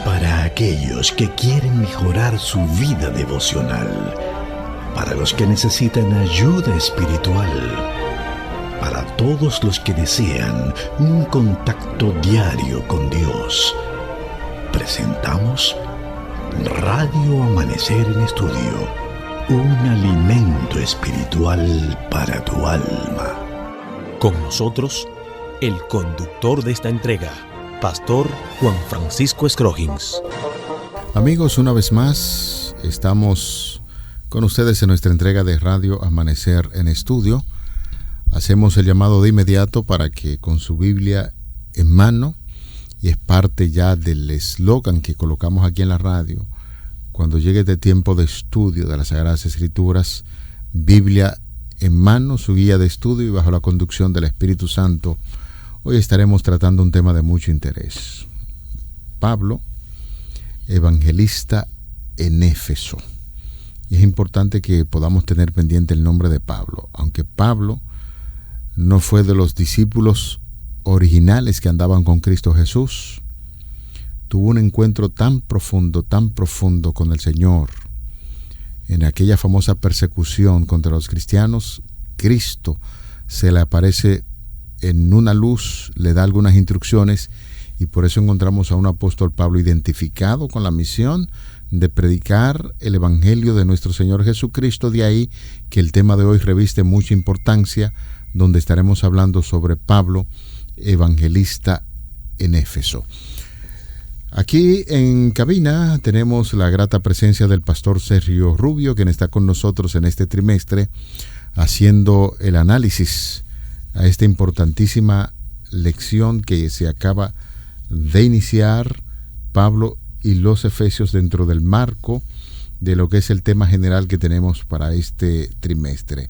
Para aquellos que quieren mejorar su vida devocional, para los que necesitan ayuda espiritual, para todos los que desean un contacto diario con Dios, presentamos Radio Amanecer en Estudio, un alimento espiritual para tu alma. Con nosotros, el conductor de esta entrega, Pastor Juan Francisco Scroggins. Amigos, una vez más, estamos con ustedes en nuestra entrega de Radio Amanecer en Estudio. Hacemos el llamado de inmediato para que con su Biblia en mano, y es parte ya del eslogan que colocamos aquí en la radio, cuando llegue este tiempo de estudio de las Sagradas Escrituras, Biblia en mano, su guía de estudio y bajo la conducción del Espíritu Santo. Hoy estaremos tratando un tema de mucho interés. Pablo, evangelista en Éfeso. Y es importante que podamos tener pendiente el nombre de Pablo, aunque Pablo no fue de los discípulos originales que andaban con Cristo Jesús. Tuvo un encuentro tan profundo con el Señor. En aquella famosa persecución contra los cristianos, Cristo se le aparece en una luz, le da algunas instrucciones, y por eso encontramos a un apóstol Pablo identificado con la misión de predicar el evangelio de nuestro Señor Jesucristo. De ahí que el tema de hoy reviste mucha importancia, donde estaremos hablando sobre Pablo, evangelista en Éfeso. Aquí en cabina tenemos la grata presencia del pastor Sergio Rubio, quien está con nosotros en este trimestre haciendo el análisis a esta importantísima lección que se acaba de iniciar, Pablo y los Efesios, dentro del marco de lo que es el tema general que tenemos para este trimestre.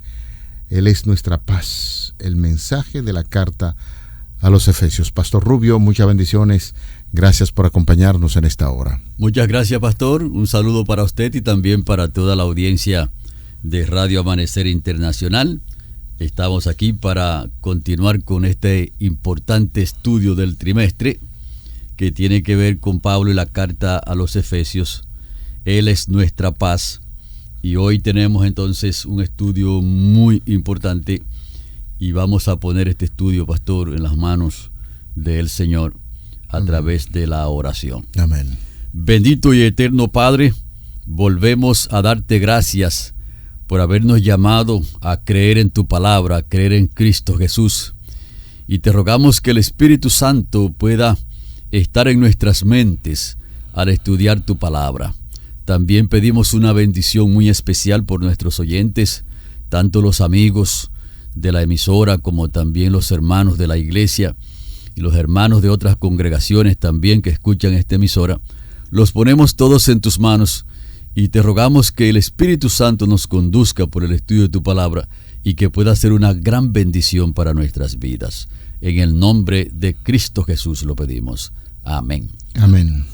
Él es nuestra paz, el mensaje de la carta a los Efesios. Pastor Rubio, muchas bendiciones. Gracias por acompañarnos en esta hora. Muchas gracias, pastor. Un saludo para usted y también para toda la audiencia de Radio Amanecer Internacional. Estamos aquí para continuar con este importante estudio del trimestre que tiene que ver con Pablo y la carta a los Efesios. Él es nuestra paz. Y hoy tenemos entonces un estudio muy importante y vamos a poner este estudio, pastor, en las manos del Señor a través de la oración. Amén. Bendito y eterno Padre, volvemos a darte gracias por habernos llamado a creer en tu palabra, a creer en Cristo Jesús. Y te rogamos que el Espíritu Santo pueda estar en nuestras mentes al estudiar tu palabra. También pedimos una bendición muy especial por nuestros oyentes, tanto los amigos de la emisora como también los hermanos de la iglesia y los hermanos de otras congregaciones también que escuchan esta emisora. Los ponemos todos en tus manos y te rogamos que el Espíritu Santo nos conduzca por el estudio de tu palabra y que pueda ser una gran bendición para nuestras vidas. En el nombre de Cristo Jesús lo pedimos. Amén. Amén.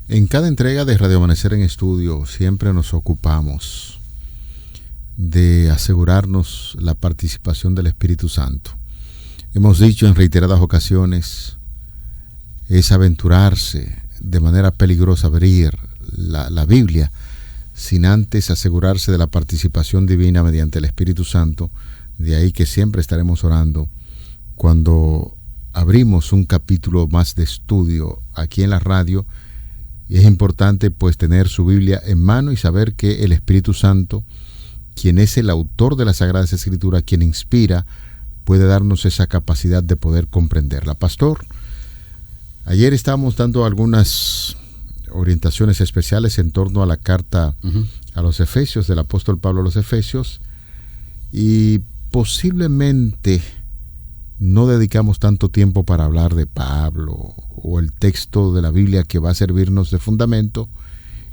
En cada entrega de Radio Amanecer en Estudio siempre nos ocupamos de asegurarnos la participación del Espíritu Santo. Hemos dicho en reiteradas ocasiones, es aventurarse de manera peligrosa abrir la Biblia sin antes asegurarse de la participación divina mediante el Espíritu Santo. De ahí que siempre estaremos orando cuando abrimos un capítulo más de estudio aquí en la radio. Y es importante pues tener su Biblia en mano y saber que el Espíritu Santo, quien es el autor de las Sagradas Escrituras, quien inspira, puede darnos esa capacidad de poder comprenderla. Pastor, ayer estábamos dando algunas orientaciones especiales en torno a la carta a los Efesios, del apóstol Pablo a los Efesios, y posiblemente no dedicamos tanto tiempo para hablar de Pablo o el texto de la Biblia que va a servirnos de fundamento,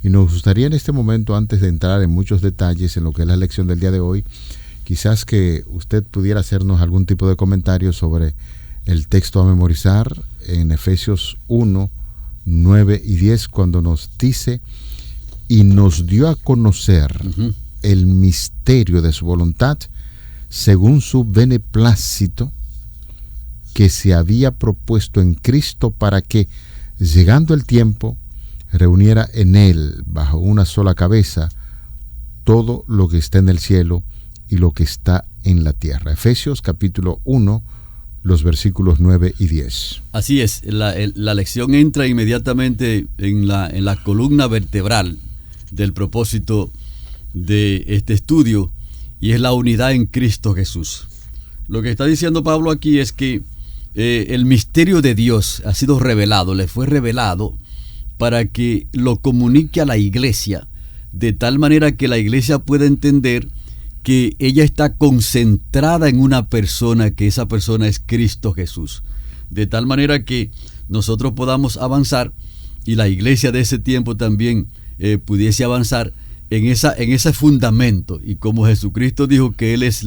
y nos gustaría en este momento, antes de entrar en muchos detalles en lo que es la lección del día de hoy, quizás que usted pudiera hacernos algún tipo de comentario sobre el texto a memorizar en Efesios 1, 9 y 10, cuando nos dice: y nos dio a conocer el misterio de su voluntad según su beneplácito que se había propuesto en Cristo, para que, llegando el tiempo, reuniera en él bajo una sola cabeza todo lo que está en el cielo y lo que está en la tierra. Efesios capítulo 1, los versículos 9 y 10. Así es, la lección entra inmediatamente en la columna vertebral del propósito de este estudio, y es la unidad en Cristo Jesús. Lo que está diciendo Pablo aquí es que el misterio de Dios ha sido revelado, le fue revelado para que lo comunique a la iglesia, de tal manera que la iglesia pueda entender que ella está concentrada en una persona, que esa persona es Cristo Jesús, de tal manera que nosotros podamos avanzar, y la iglesia de ese tiempo también pudiese avanzar en ese fundamento. Y como Jesucristo dijo que Él es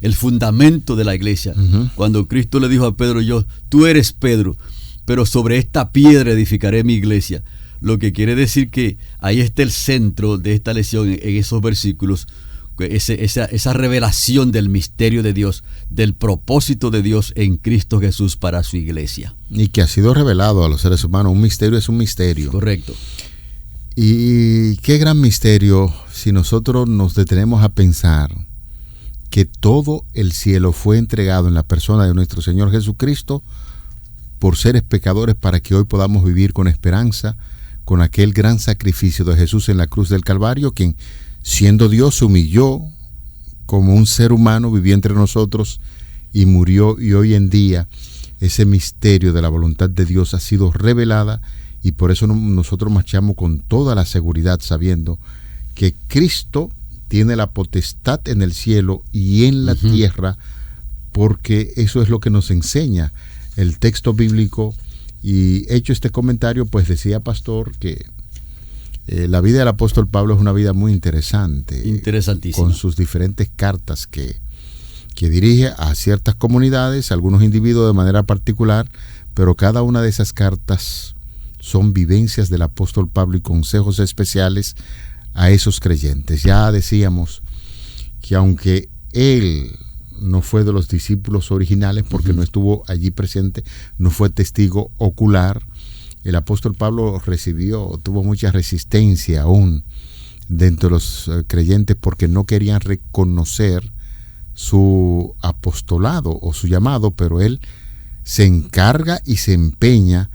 el fundamento de la iglesia, cuando Cristo le dijo a Pedro: tú eres Pedro, pero sobre esta piedra edificaré mi iglesia. Lo que quiere decir que ahí está el centro de esta lección, en esos versículos, esa revelación del misterio de Dios, del propósito de Dios en Cristo Jesús para su iglesia. Y que ha sido revelado a los seres humanos. Un misterio es un misterio. Correcto. Y qué gran misterio si nosotros nos detenemos a pensar que todo el cielo fue entregado en la persona de nuestro Señor Jesucristo por seres pecadores, para que hoy podamos vivir con esperanza, con aquel gran sacrificio de Jesús en la cruz del Calvario, quien, siendo Dios, se humilló como un ser humano, vivió entre nosotros y murió. Y hoy en día ese misterio de la voluntad de Dios ha sido revelada, y por eso nosotros marchamos con toda la seguridad, sabiendo que Cristo tiene la potestad en el cielo y en la tierra, porque eso es lo que nos enseña el texto bíblico. Y hecho este comentario, pues decía Pastor que la vida del apóstol Pablo es una vida muy interesante. Interesantísima. Con sus diferentes cartas que dirige a ciertas comunidades, a algunos individuos de manera particular, pero cada una de esas cartas son vivencias del apóstol Pablo y consejos especiales a esos creyentes. Ya decíamos que aunque él no fue de los discípulos originales, porque no estuvo allí presente, no fue testigo ocular, el apóstol Pablo tuvo mucha resistencia aún dentro de los creyentes, porque no querían reconocer su apostolado o su llamado, pero él se encarga y se empeña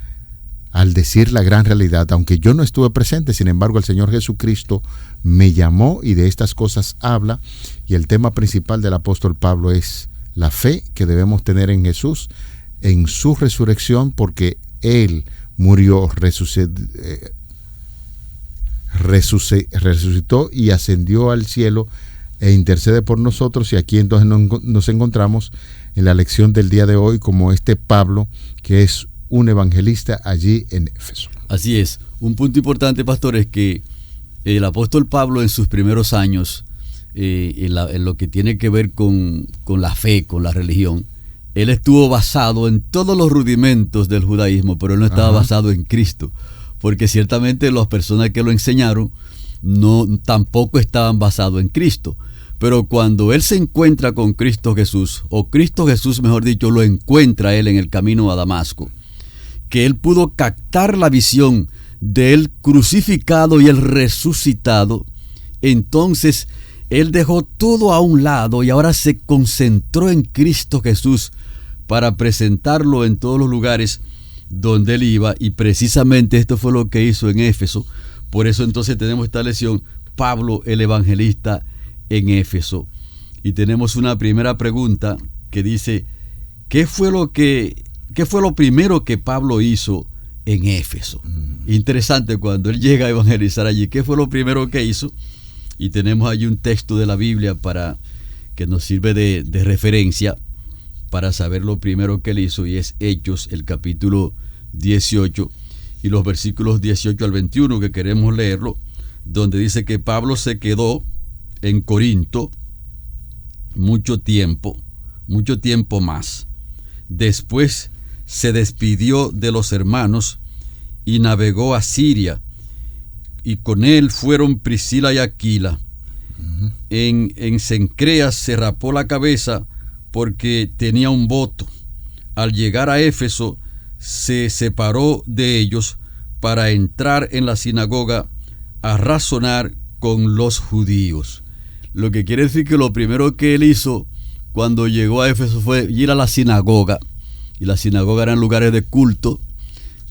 al decir la gran realidad. Aunque yo no estuve presente, sin embargo el Señor Jesucristo me llamó, y de estas cosas habla. Y el tema principal del apóstol Pablo es la fe que debemos tener en Jesús, en su resurrección, porque Él murió, resucitó y ascendió al cielo e intercede por nosotros. Y aquí entonces nos encontramos en la lección del día de hoy como este Pablo, que es un evangelista allí en Éfeso. Así es. Un punto importante, pastor, es que el apóstol Pablo en sus primeros años, en lo que tiene que ver con la fe, con la religión, él estuvo basado en todos los rudimentos del judaísmo, pero él no estaba basado en Cristo, porque ciertamente las personas que lo enseñaron tampoco estaban basados en Cristo. Pero cuando él se encuentra con Cristo Jesús, o Cristo Jesús, mejor dicho, lo encuentra a él en el camino a Damasco, que él pudo captar la visión del crucificado y el resucitado, entonces él dejó todo a un lado y ahora se concentró en Cristo Jesús para presentarlo en todos los lugares donde él iba. Y precisamente esto fue lo que hizo en Éfeso. Por eso entonces tenemos esta lección, Pablo el evangelista en Éfeso. Y tenemos una primera pregunta que dice: ¿qué fue lo primero que Pablo hizo en Éfeso? Interesante, cuando él llega a evangelizar allí, ¿qué fue lo primero que hizo? Y tenemos allí un texto de la Biblia que nos sirve de referencia para saber lo primero que él hizo, y es Hechos, el capítulo 18 y los versículos 18 al 21, que queremos leerlo, donde dice que Pablo se quedó en Corinto mucho tiempo más. Después se despidió de los hermanos y navegó a Siria, y con él fueron Priscila y Aquila. En Cencreas se rapó la cabeza porque tenía un voto. Al llegar a Éfeso se separó de ellos para entrar en la sinagoga a razonar con los judíos. Lo que quiere decir que lo primero que él hizo cuando llegó a Éfeso fue ir a la sinagoga. Y la sinagoga eran lugares de culto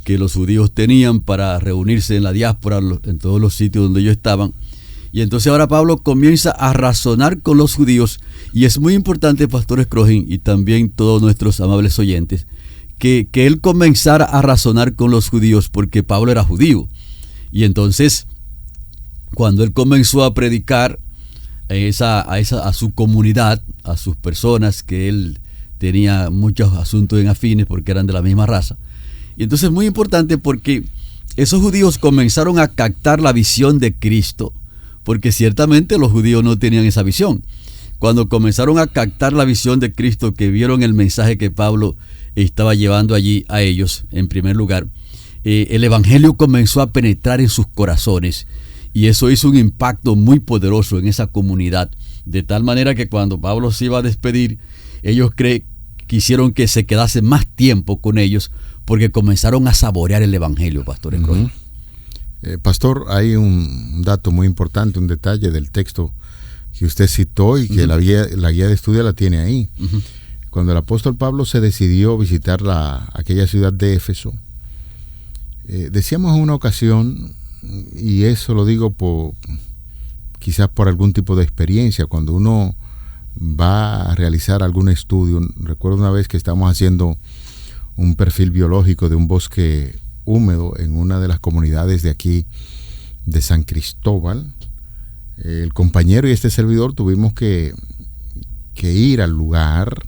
que los judíos tenían para reunirse en la diáspora, en todos los sitios donde ellos estaban. Y entonces ahora Pablo comienza a razonar con los judíos. Y es muy importante, Pastor Scrogin, y también todos nuestros amables oyentes, que él comenzara a razonar con los judíos, porque Pablo era judío. Y entonces, cuando él comenzó a predicar a su comunidad, a sus personas, que él tenía muchos asuntos en afines porque eran de la misma raza. Y entonces es muy importante porque esos judíos comenzaron a captar la visión de Cristo, porque ciertamente los judíos no tenían esa visión. Cuando comenzaron a captar la visión de Cristo, que vieron el mensaje que Pablo estaba llevando allí a ellos, en primer lugar, el evangelio comenzó a penetrar en sus corazones, y eso hizo un impacto muy poderoso en esa comunidad, de tal manera que cuando Pablo se iba a despedir, ellos quisieron que se quedase más tiempo con ellos, porque comenzaron a saborear el evangelio, Pastor Scrogin. Pastor, hay un dato muy importante, un detalle del texto que usted citó y que la guía de estudio la tiene ahí. Cuando el apóstol Pablo se decidió visitar aquella ciudad de Éfeso, decíamos en una ocasión, y eso lo digo quizás por algún tipo de experiencia, cuando uno va a realizar algún estudio. Recuerdo una vez que estábamos haciendo un perfil biológico de un bosque húmedo en una de las comunidades de aquí de San Cristóbal. El compañero y este servidor tuvimos que ir al lugar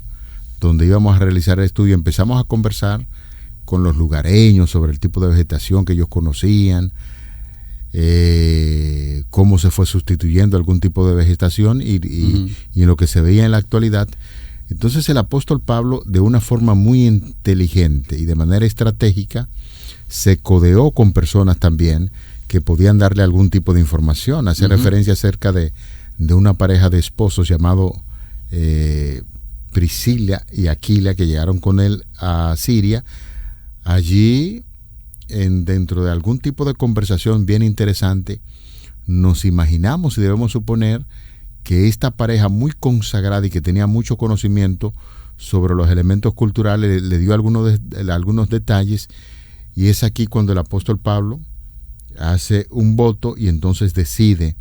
donde íbamos a realizar el estudio. Empezamos a conversar con los lugareños sobre el tipo de vegetación que ellos conocían, cómo se fue sustituyendo algún tipo de vegetación y en lo que se veía en la actualidad. Entonces el apóstol Pablo, de una forma muy inteligente y de manera estratégica, se codeó con personas también que podían darle algún tipo de información. Hace referencia acerca de una pareja de esposos llamado Priscila y Aquila, que llegaron con él a Siria. Allí, dentro de algún tipo de conversación bien interesante, nos imaginamos y debemos suponer que esta pareja muy consagrada y que tenía mucho conocimiento sobre los elementos culturales le dio algunos detalles, y es aquí cuando el apóstol Pablo hace un voto y entonces decide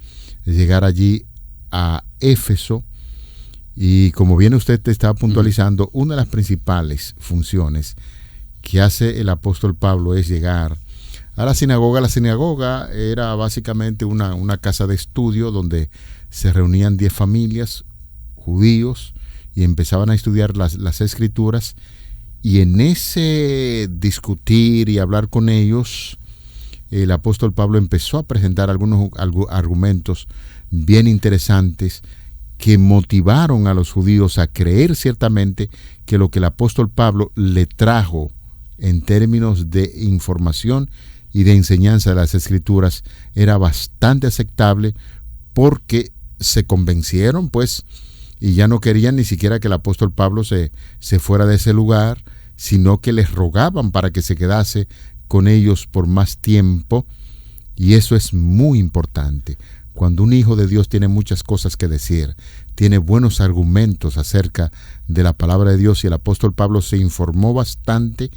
llegar allí a Éfeso. Y como bien usted te estaba puntualizando, una de las principales funciones que hace el apóstol Pablo es llegar a la sinagoga. La sinagoga era básicamente una casa de estudio donde se reunían 10 familias judíos y empezaban a estudiar las escrituras, y en ese discutir y hablar con ellos, el apóstol Pablo empezó a presentar algunos argumentos bien interesantes que motivaron a los judíos a creer ciertamente que lo que el apóstol Pablo le trajo en términos de información y de enseñanza de las escrituras era bastante aceptable, porque se convencieron pues, y ya no querían ni siquiera que el apóstol Pablo se fuera de ese lugar, sino que les rogaban para que se quedase con ellos por más tiempo. Y eso es muy importante. Cuando un hijo de Dios tiene muchas cosas que decir, tiene buenos argumentos acerca de la palabra de Dios, y el apóstol Pablo se informó bastante.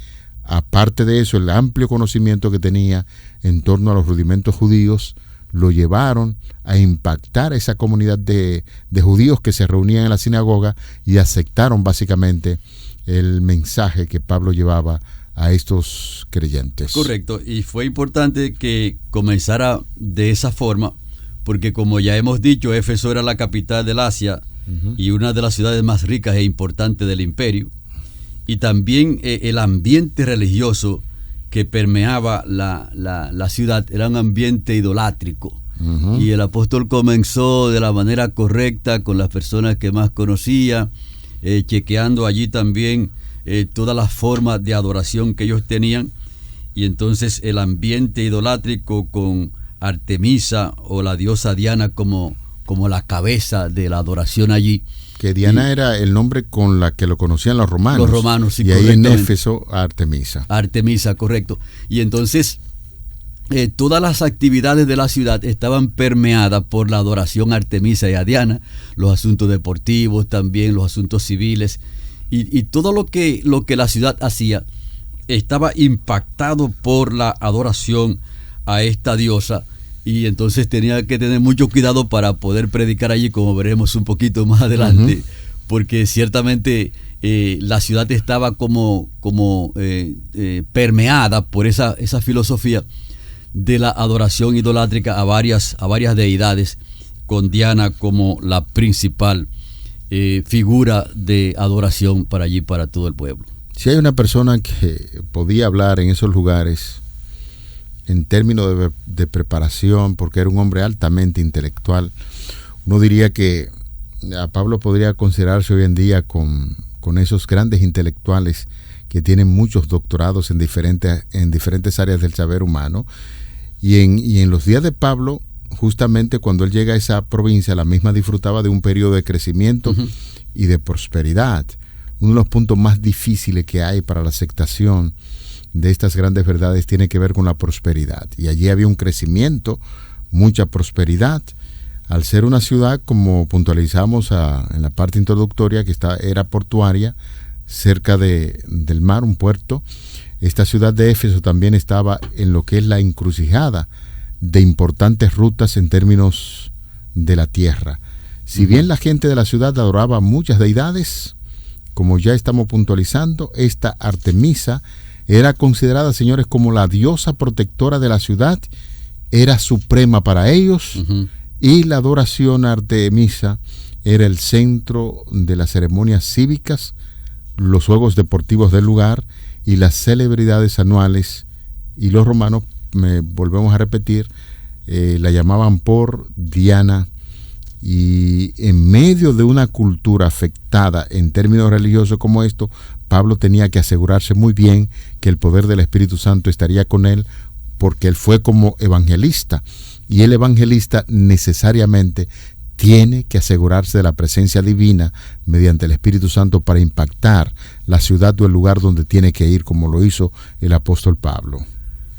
Aparte de eso, el amplio conocimiento que tenía en torno a los rudimentos judíos lo llevaron a impactar a esa comunidad de judíos que se reunían en la sinagoga y aceptaron básicamente el mensaje que Pablo llevaba a estos creyentes. Correcto, y fue importante que comenzara de esa forma, porque como ya hemos dicho, Éfeso era la capital del Asia y una de las ciudades más ricas e importantes del imperio, y también el ambiente religioso que permeaba la ciudad era un ambiente idolátrico. Y el apóstol comenzó de la manera correcta con las personas que más conocía, chequeando allí también todas las formas de adoración que ellos tenían, y entonces el ambiente idolátrico con Artemisa o la diosa Diana como la cabeza de la adoración allí, Que Diana era el nombre con la que lo conocían los romanos. Los romanos, sí, y ahí en Éfeso, Artemisa. Artemisa, correcto. Y entonces todas las actividades de la ciudad estaban permeadas por la adoración a Artemisa y a Diana, los asuntos deportivos también, los asuntos civiles, y todo lo que la ciudad hacía estaba impactado por la adoración a esta diosa. Y entonces tenía que tener mucho cuidado para poder predicar allí, como veremos un poquito más adelante, porque ciertamente la ciudad estaba como permeada por esa filosofía de la adoración idolátrica a varias deidades, con Diana como la principal figura de adoración para allí, para todo el pueblo. Si hay una persona que podía hablar en esos lugares en términos de preparación, porque era un hombre altamente intelectual, uno diría que a Pablo podría considerarse hoy en día con esos grandes intelectuales que tienen muchos doctorados en diferentes áreas del saber humano. Y en los días de Pablo, justamente cuando él llega a esa provincia, la misma disfrutaba de un periodo de crecimiento y de prosperidad. Uno de los puntos más difíciles que hay para la aceptación de estas grandes verdades tiene que ver con la prosperidad. Y allí había un crecimiento, mucha prosperidad. Al ser una ciudad, como puntualizamos en la parte introductoria, que era portuaria, cerca del mar, un puerto, esta ciudad de Éfeso también estaba en lo que es la encrucijada de importantes rutas en términos de la tierra. Si bien la gente de la ciudad adoraba muchas deidades, como ya estamos puntualizando, esta Artemisa era considerada, señores, como la diosa protectora de la ciudad, era suprema para ellos, y la adoración a Artemisa era el centro de las ceremonias cívicas, los juegos deportivos del lugar y las celebridades anuales. Y los romanos, volvemos a repetir, la llamaban por Diana. Y en medio de una cultura afectada en términos religiosos como esto, Pablo tenía que asegurarse muy bien que el poder del Espíritu Santo estaría con él, porque él fue como evangelista, y el evangelista necesariamente tiene que asegurarse de la presencia divina mediante el Espíritu Santo para impactar la ciudad o el lugar donde tiene que ir, como lo hizo el apóstol Pablo.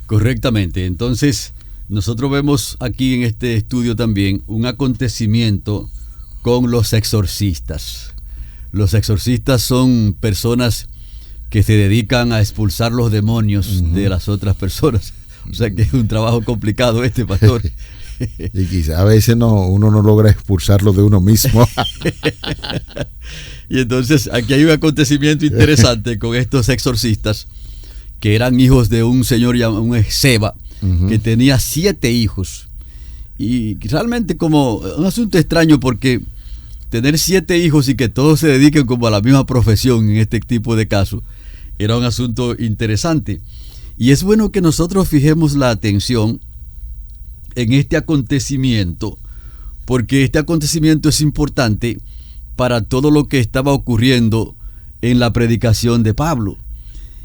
Correctamente. Entonces, nosotros vemos aquí en este estudio también un acontecimiento con los exorcistas. Los exorcistas son personas que se dedican a expulsar los demonios de las otras personas. O sea que es un trabajo complicado pastor. Y quizá a veces uno no logra expulsarlo de uno mismo. Y entonces aquí hay un acontecimiento interesante con estos exorcistas, que eran hijos de un señor llamado un Esceva, que tenía 7 hijos. Y realmente como un asunto extraño, porque tener 7 hijos y que todos se dediquen como a la misma profesión en este tipo de casos, era un asunto interesante. Y es bueno que nosotros fijemos la atención en este acontecimiento, porque este acontecimiento es importante para todo lo que estaba ocurriendo en la predicación de Pablo.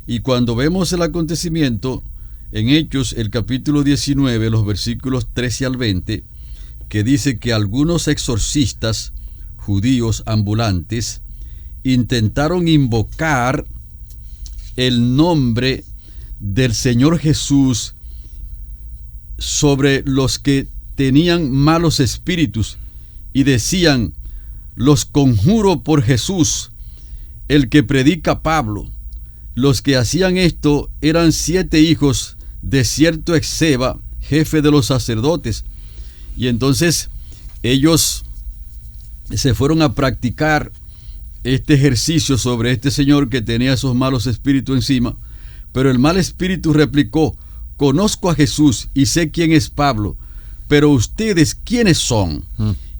Y cuando vemos el acontecimiento en Hechos, el capítulo 19, los versículos 13 al 20, que dice que algunos exorcistas judíos ambulantes intentaron invocar el nombre del Señor Jesús sobre los que tenían malos espíritus, y decían: los conjuro por Jesús, el que predica Pablo. Los que hacían esto eran 7 hijos de cierto Esceva, jefe de los sacerdotes. Y entonces ellos se fueron a practicar este ejercicio sobre este señor que tenía esos malos espíritus encima. Pero el mal espíritu replicó: conozco a Jesús y sé quién es Pablo, pero ustedes, ¿quiénes son?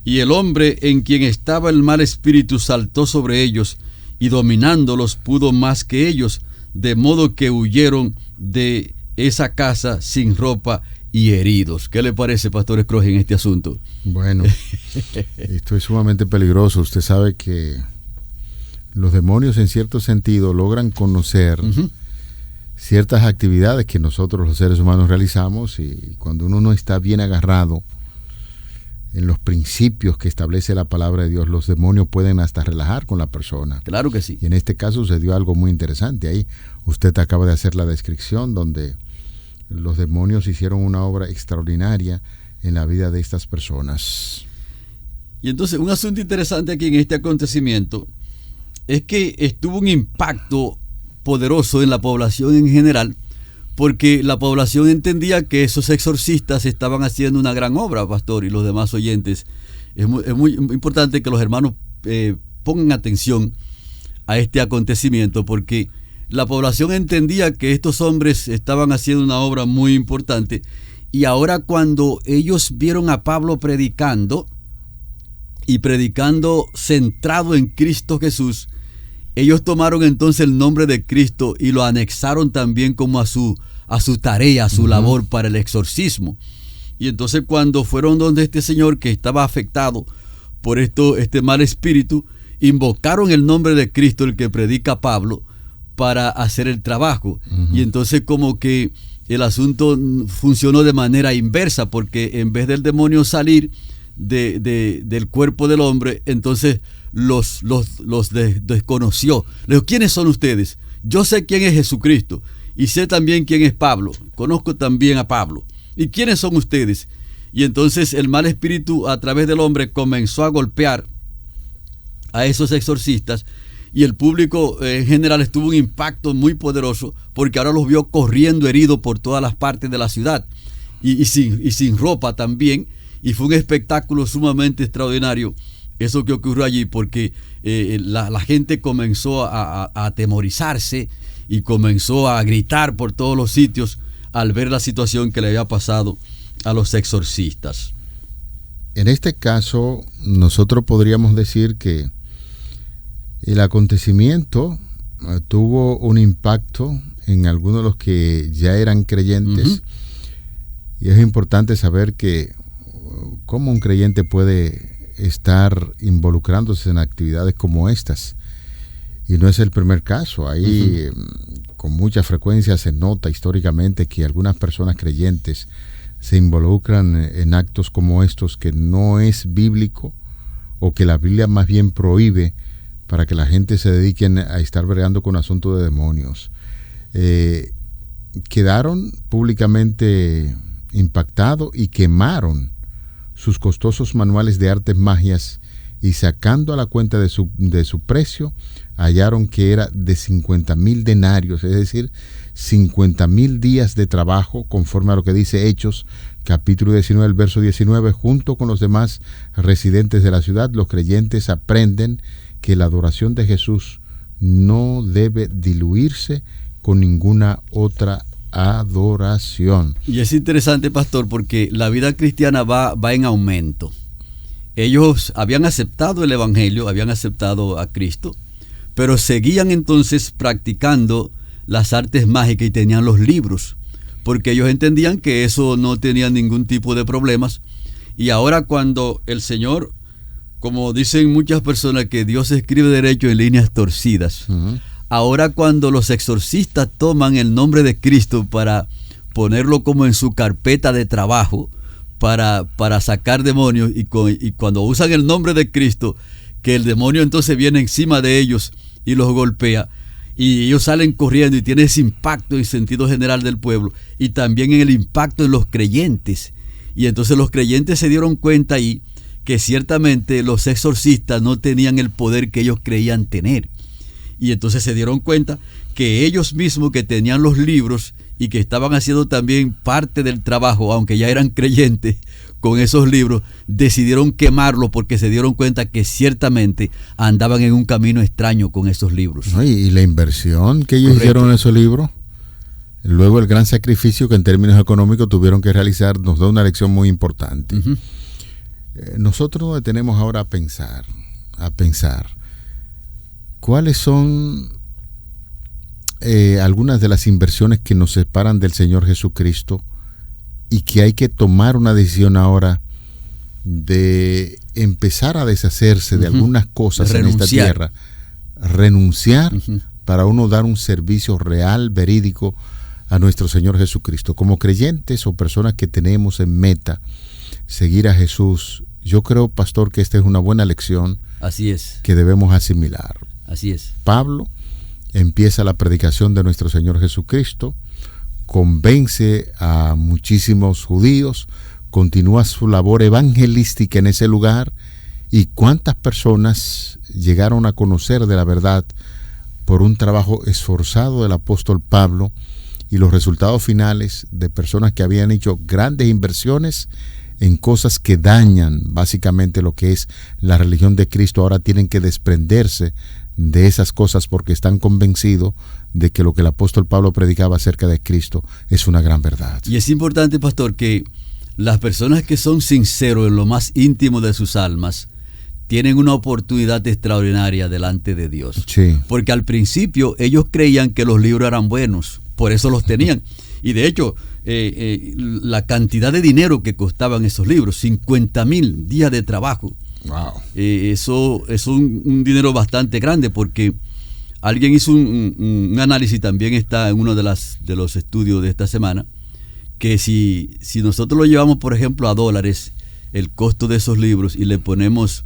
Y el hombre en quien estaba el mal espíritu saltó sobre ellos, y dominándolos pudo más que ellos, de modo que huyeron de esa casa sin ropa y heridos. ¿Qué le parece, Pastor Scrooge, en este asunto? Bueno, esto es sumamente peligroso. Usted sabe que los demonios, en cierto sentido, logran conocer ciertas actividades que nosotros los seres humanos realizamos, y cuando uno no está bien agarrado en los principios que establece la palabra de Dios, los demonios pueden hasta relajar con la persona. Claro que sí. Y en este caso sucedió algo muy interesante. Ahí usted acaba de hacer la descripción donde los demonios hicieron una obra extraordinaria en la vida de estas personas. Y entonces un asunto interesante aquí en este acontecimiento es que estuvo un impacto poderoso en la población en general, porque la población entendía que esos exorcistas estaban haciendo una gran obra, pastor, y los demás oyentes. Es muy importante que los hermanos pongan atención a este acontecimiento, porque la población entendía que estos hombres estaban haciendo una obra muy importante, y ahora cuando ellos vieron a Pablo predicando, y predicando centrado en Cristo Jesús, ellos tomaron entonces el nombre de Cristo y lo anexaron también como a su tarea, a su labor para el exorcismo. Y entonces cuando fueron donde este señor que estaba afectado por este mal espíritu, invocaron el nombre de Cristo, el que predica Pablo, para hacer el trabajo. Y entonces como que el asunto funcionó de manera inversa, porque en vez del demonio salir del cuerpo del hombre, entonces los desconoció. Le dijo: ¿quiénes son ustedes? Yo sé quién es Jesucristo y sé también quién es Pablo. Conozco también a Pablo. ¿Y quiénes son ustedes? Y entonces el mal espíritu a través del hombre comenzó a golpear a esos exorcistas, y el público en general tuvo un impacto muy poderoso, porque ahora los vio corriendo heridos por todas las partes de la ciudad y sin ropa también. Y fue un espectáculo sumamente extraordinario eso que ocurrió allí, porque la gente comenzó a atemorizarse y comenzó a gritar por todos los sitios al ver la situación que le había pasado a los exorcistas. En este caso, nosotros podríamos decir que el acontecimiento tuvo un impacto en algunos de los que ya eran creyentes. Y es importante saber que cómo un creyente puede estar involucrándose en actividades como estas. Y no es el primer caso. Ahí con mucha frecuencia se nota históricamente que algunas personas creyentes se involucran en actos como estos, que no es bíblico, o que la Biblia más bien prohíbe, para que la gente se dediquen a estar bregando con asuntos de demonios. Quedaron públicamente impactados y quemaron sus costosos manuales de artes magias, y sacando a la cuenta de su precio, hallaron que era de 50,000 denarios, es decir, 50,000 días de trabajo, conforme a lo que dice Hechos, capítulo 19, el verso 19. Junto con los demás residentes de la ciudad, los creyentes aprenden que la adoración de Jesús no debe diluirse con ninguna otra adoración. Y es interesante, pastor, porque la vida cristiana va en aumento. Ellos habían aceptado el evangelio, habían aceptado a Cristo, pero seguían entonces practicando las artes mágicas y tenían los libros, porque ellos entendían que eso no tenía ningún tipo de problemas. Y ahora cuando el Señor, como dicen muchas personas, que Dios escribe derecho en líneas torcidas, ahora cuando los exorcistas toman el nombre de Cristo para ponerlo como en su carpeta de trabajo, para sacar demonios, y cuando usan el nombre de Cristo, que el demonio entonces viene encima de ellos y los golpea, y ellos salen corriendo, y tiene ese impacto en sentido general del pueblo, y también en el impacto en los creyentes. Y entonces los creyentes se dieron cuenta ahí que ciertamente los exorcistas no tenían el poder que ellos creían tener. Y entonces se dieron cuenta que ellos mismos, que tenían los libros y que estaban haciendo también parte del trabajo, aunque ya eran creyentes, con esos libros, decidieron quemarlos, porque se dieron cuenta que ciertamente andaban en un camino extraño con esos libros. Y la inversión que ellos hicieron en esos libros, luego el gran sacrificio que en términos económicos tuvieron que realizar, nos da una lección muy importante. Nosotros nos detenemos ahora a pensar cuáles son algunas de las inversiones que nos separan del Señor Jesucristo, y que hay que tomar una decisión ahora de empezar a deshacerse de algunas cosas en esta tierra, renunciar para uno dar un servicio real, verídico a nuestro Señor Jesucristo. Como creyentes o personas que tenemos en meta seguir a Jesús Yo creo, pastor, que esta es una buena lección. Así es. Que debemos asimilar. Así es. Pablo empieza la predicación de nuestro Señor Jesucristo, convence a muchísimos judíos, continúa su labor evangelística en ese lugar, y cuántas personas llegaron a conocer de la verdad por un trabajo esforzado del apóstol Pablo, y los resultados finales de personas que habían hecho grandes inversiones en cosas que dañan básicamente lo que es la religión de Cristo, ahora tienen que desprenderse de esas cosas porque están convencidos de que lo que el apóstol Pablo predicaba acerca de Cristo es una gran verdad. Y es importante, pastor, que las personas que son sinceros en lo más íntimo de sus almas tienen una oportunidad extraordinaria delante de Dios. Sí. Porque al principio ellos creían que los libros eran buenos, por eso los tenían. Y de hecho, la cantidad de dinero que costaban esos libros, 50,000 días de trabajo. Wow. Eso es un dinero bastante grande, porque alguien hizo un análisis, también está en uno de los estudios de esta semana, que si nosotros lo llevamos, por ejemplo, a dólares, el costo de esos libros, y le ponemos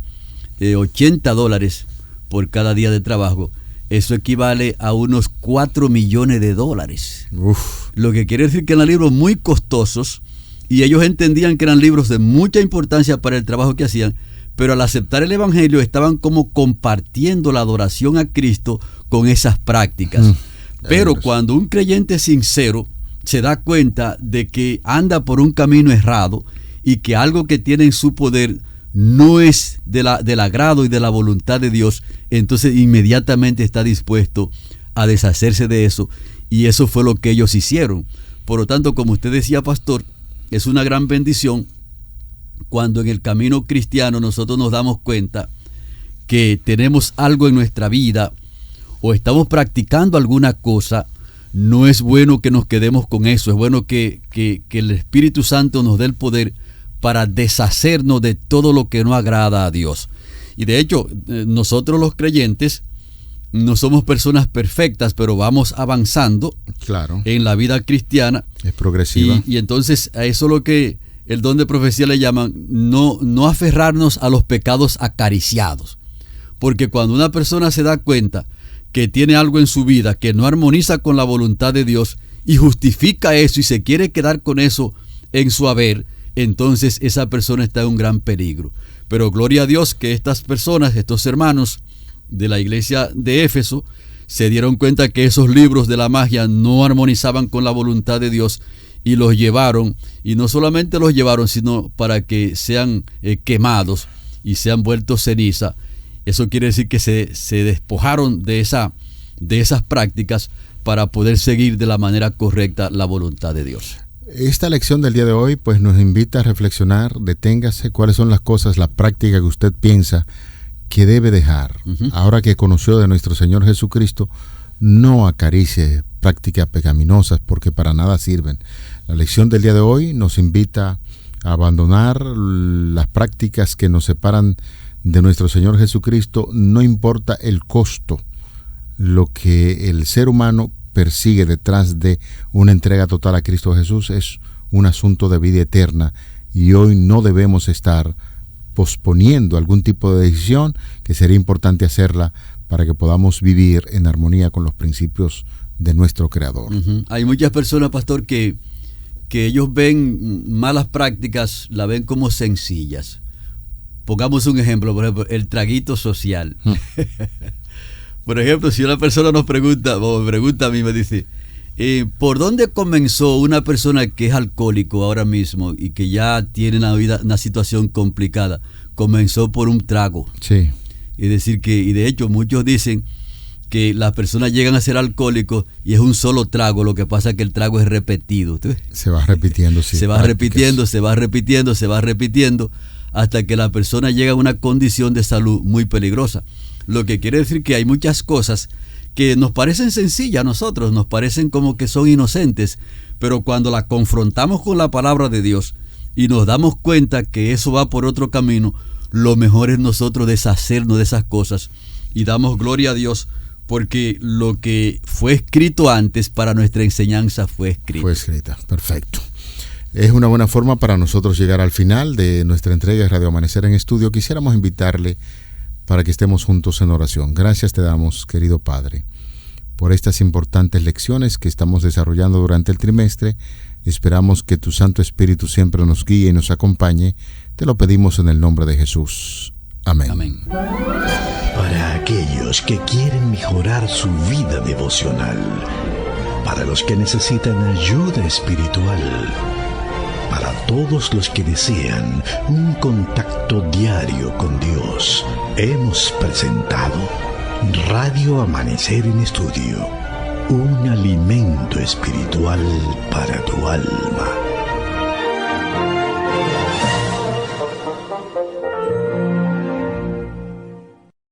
$80 por cada día de trabajo, eso equivale a unos $4 millones. Uf. Lo que quiere decir que eran libros muy costosos, y ellos entendían que eran libros de mucha importancia para el trabajo que hacían, pero al aceptar el evangelio estaban como compartiendo la adoración a Cristo con esas prácticas. Pero cuando un creyente sincero se da cuenta de que anda por un camino errado y que algo que tiene en su poder no es del agrado y de la voluntad de Dios, entonces inmediatamente está dispuesto a deshacerse de eso, y eso fue lo que ellos hicieron. Por lo tanto, como usted decía, pastor, es una gran bendición cuando en el camino cristiano nosotros nos damos cuenta que tenemos algo en nuestra vida o estamos practicando alguna cosa. No es bueno que nos quedemos con eso, es bueno que el Espíritu Santo nos dé el poder para deshacernos de todo lo que no agrada a Dios. Y de hecho, nosotros los creyentes no somos personas perfectas, pero vamos avanzando, claro, en la vida cristiana. Es progresiva. Y entonces a eso es lo que el don de profecía le llaman, no aferrarnos a los pecados acariciados. Porque cuando una persona se da cuenta que tiene algo en su vida que no armoniza con la voluntad de Dios y justifica eso y se quiere quedar con eso en su haber, entonces esa persona está en un gran peligro. Pero gloria a Dios que estas personas, estos hermanos de la iglesia de Éfeso, se dieron cuenta que esos libros de la magia no armonizaban con la voluntad de Dios y los llevaron, y no solamente los llevaron, sino para que sean quemados y sean vueltos ceniza. Eso quiere decir que se despojaron de esas prácticas para poder seguir de la manera correcta la voluntad de Dios. Esta lección del día de hoy pues nos invita a reflexionar, deténgase, cuáles son las cosas, la práctica que usted piensa que debe dejar. Ahora que conoció de nuestro Señor Jesucristo, no acaricie prácticas pecaminosas porque para nada sirven. La lección del día de hoy nos invita a abandonar las prácticas que nos separan de nuestro Señor Jesucristo, no importa el costo. Lo que el ser humano persigue detrás de una entrega total a Cristo Jesús es un asunto de vida eterna, y hoy no debemos estar posponiendo algún tipo de decisión que sería importante hacerla para que podamos vivir en armonía con los principios de nuestro Creador. Hay muchas personas, pastor, que ellos ven malas prácticas, la ven como sencillas. Pongamos un ejemplo, por ejemplo, el traguito social. Por ejemplo, si una persona nos pregunta, o me pregunta a mí, me dice, ¿por dónde comenzó una persona que es alcohólico ahora mismo y que ya tiene una situación complicada? Comenzó por un trago. Sí. Es decir, y de hecho muchos dicen que las personas llegan a ser alcohólicos y es un solo trago, lo que pasa es que el trago es repetido. Se va repitiendo, sí. Se va repitiendo, hasta que la persona llega a una condición de salud muy peligrosa. Lo que quiere decir que hay muchas cosas que nos parecen sencillas a nosotros, nos parecen como que son inocentes, pero cuando la confrontamos con la palabra de Dios y nos damos cuenta que eso va por otro camino, lo mejor es nosotros deshacernos de esas cosas y damos gloria a Dios, porque lo que fue escrito antes para nuestra enseñanza fue escrito. Fue escrita, perfecto. Es una buena forma para nosotros llegar al final de nuestra entrega de Radio Amanecer en Estudio. Quisiéramos invitarle para que estemos juntos en oración. Gracias te damos, querido Padre, por estas importantes lecciones que estamos desarrollando durante el trimestre. Esperamos que tu Santo Espíritu siempre nos guíe y nos acompañe. Te lo pedimos en el nombre de Jesús. Amén. Amén. Para aquellos que quieren mejorar su vida devocional, para los que necesitan ayuda espiritual, para todos los que desean un contacto diario con Dios, hemos presentado Radio Amanecer en Estudio, un alimento espiritual para tu alma.